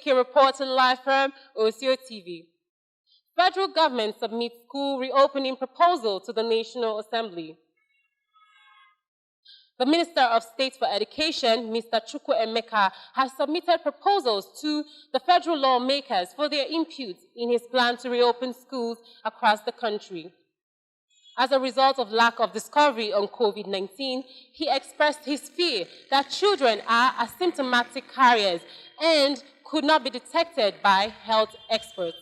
Okeke reporting live from OCO TV. Federal government submits school reopening proposal to the National Assembly. The Minister of State for Education, Mr. Nsukka, has submitted proposals to the federal lawmakers for their input in his plan to reopen schools across the country. As a result of lack of discovery on COVID-19, he expressed his fear that children are asymptomatic carriers and could not be detected by health experts.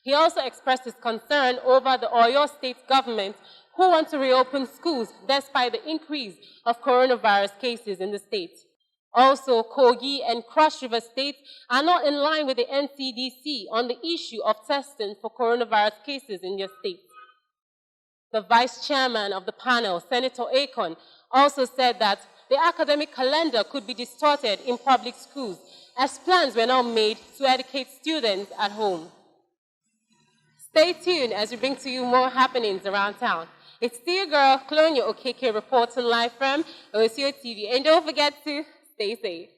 He also expressed his concern over the Oyo State government who want to reopen schools despite the increase of coronavirus cases in the state. Also, Kogi and Cross River states are not in line with the NCDC on the issue of testing for coronavirus cases in their states. The vice chairman of the panel, Senator Akon, also said that the academic calendar could be distorted in public schools as plans were not made to educate students at home. Stay tuned as we bring to you more happenings around town. It's still your girl, Colonia Okeke, reporting live from OCO TV. And don't forget to stay safe.